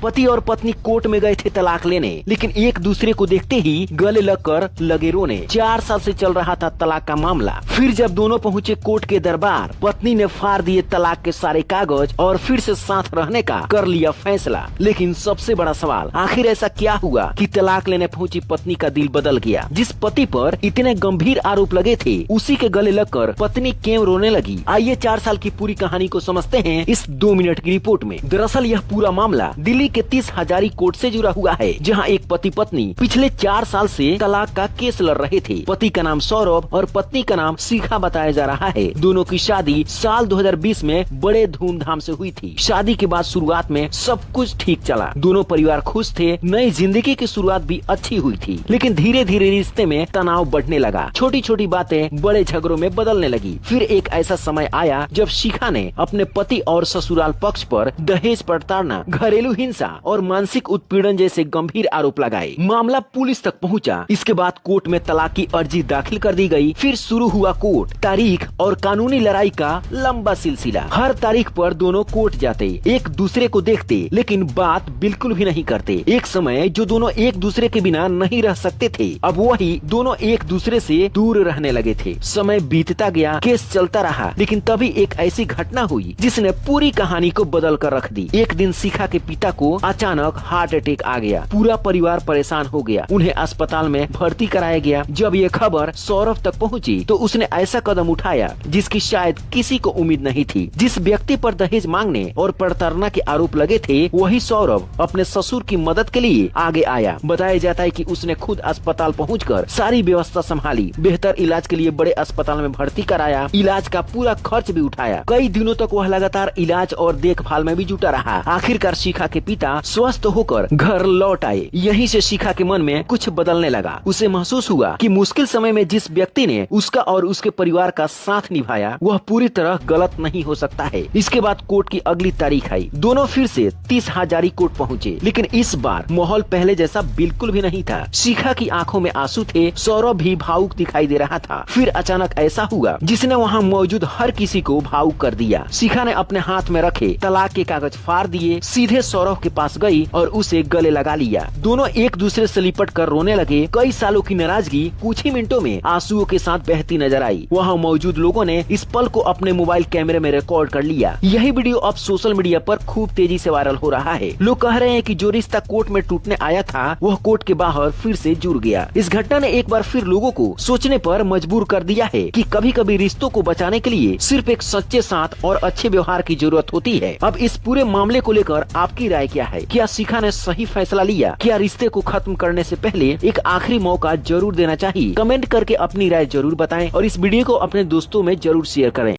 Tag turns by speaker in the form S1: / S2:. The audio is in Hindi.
S1: पति और पत्नी कोर्ट में गए थे तलाक लेने, लेकिन एक दूसरे को देखते ही गले लगकर लगे रोने। 4 साल से चल रहा था तलाक का मामला। फिर जब दोनों पहुंचे कोर्ट के दरबार, पत्नी ने फाड़ दिए तलाक के सारे कागज और फिर से साथ रहने का कर लिया फैसला। लेकिन सबसे बड़ा सवाल, आखिर ऐसा क्या हुआ कि तलाक लेने पहुंची पत्नी का दिल बदल गया? जिस पति पर इतने गंभीर आरोप लगे थे, उसी के गले लगकर पत्नी क्यों रोने लगी? आइए 4 साल की पूरी कहानी को समझते हैं इस 2 मिनट की रिपोर्ट में। दरअसल यह पूरा मामला दिल्ली के 30 हजारी कोर्ट से जुड़ा हुआ है, जहां एक पति पत्नी पिछले 4 साल से तलाक का केस लड़ रहे थे। पति का नाम सौरभ और पत्नी का नाम शिखा बताया जा रहा है। दोनों की शादी साल 2020 में बड़े धूमधाम से हुई थी। शादी के बाद शुरुआत में सब कुछ ठीक चला, दोनों परिवार खुश थे, नई जिंदगी की शुरुआत भी अच्छी हुई थी। लेकिन धीरे धीरे रिश्ते में तनाव बढ़ने लगा, छोटी छोटी बातें बड़े झगड़ों में बदलने लगी। फिर एक ऐसा समय आया जब शिखा ने अपने पति और ससुराल पक्ष पर दहेज प्रताड़ना, घरेलू हिंसा और मानसिक उत्पीड़न जैसे गंभीर आरोप लगाए। मामला पुलिस तक पहुंचा। इसके बाद कोर्ट में तलाक की अर्जी दाखिल कर दी गई। फिर शुरू हुआ कोर्ट तारीख और कानूनी लड़ाई का लंबा सिलसिला। हर तारीख पर दोनों कोर्ट जाते, एक दूसरे को देखते, लेकिन बात बिल्कुल भी नहीं करते। एक समय जो दोनों एक दूसरे के बिना नहीं रह सकते थे, अब वही दोनों एक दूसरे से दूर रहने लगे थे। समय बीतता गया, केस चलता रहा, लेकिन तभी एक ऐसी घटना हुई जिसने पूरी कहानी को बदल कर रख दी। एक दिन शिखा के पिता को अचानक हार्ट अटैक आ गया। पूरा परिवार परेशान हो गया। उन्हें अस्पताल में भर्ती कराया गया। जब ये खबर सौरभ तक पहुंची, तो उसने ऐसा कदम उठाया जिसकी शायद किसी को उम्मीद नहीं थी। जिस व्यक्ति पर दहेज मांगने और प्रताड़ना के आरोप लगे थे, वही सौरभ अपने ससुर की मदद के लिए आगे आया। बताया जाता है कि उसने खुद अस्पताल पहुंचकर सारी व्यवस्था संभाली, बेहतर इलाज के लिए बड़े अस्पताल में भर्ती कराया, इलाज का पूरा खर्च भी उठाया। कई दिनों तक वह लगातार इलाज और देखभाल में भी जुटा रहा। आखिरकार शिखा के पिता स्वस्थ होकर घर लौट आए। यहीं से शिखा के मन में कुछ बदलने लगा। उसे महसूस हुआ कि मुश्किल समय में जिस व्यक्ति ने उसका और उसके परिवार का साथ निभाया, वह पूरी तरह गलत नहीं हो सकता है। इसके बाद कोर्ट की अगली तारीख आई। दोनों फिर से 30 हजारी कोर्ट पहुँचे, लेकिन इस बार माहौल पहले जैसा बिल्कुल भी नहीं था। शिखा की आंखों में आंसू थे, सौरभ भी भावुक दिखाई दे रहा था। फिर अचानक ऐसा हुआ जिसने वहाँ मौजूद हर किसी को भावुक कर दिया। शिखा ने अपने हाथ में रखे तलाक के कागज फाड़ दिए, सीधे सौरभ के पास गई और उसे गले लगा लिया। दोनों एक दूसरे से लिपट कर रोने लगे। कई सालों की नाराजगी कुछ ही मिनटों में आंसुओं के साथ बहती नजर आई। वहाँ मौजूद लोगों ने इस पल को अपने मोबाइल कैमरे में रिकॉर्ड कर लिया। यही वीडियो अब सोशल मीडिया पर खूब तेजी से वायरल हो रहा है। लोग कह रहे हैं कि जो रिश्ता कोर्ट में टूटने आया था, वह कोर्ट के बाहर फिर से जुड़ गया। इस घटना ने एक बार फिर लोगों को सोचने पर मजबूर कर दिया है कि कभी कभी रिश्तों को बचाने के लिए सिर्फ एक सच्चे साथ और अच्छे व्यवहार की जरूरत होती है। अब इस पूरे मामले को लेकर आपकी राय क्या है? क्या शिखा ने सही फैसला लिया? क्या रिश्ते को खत्म करने से पहले एक आखिरी मौका जरूर देना चाहिए? कमेंट करके अपनी राय जरूर बताएं और इस वीडियो को अपने दोस्तों में जरूर शेयर करें।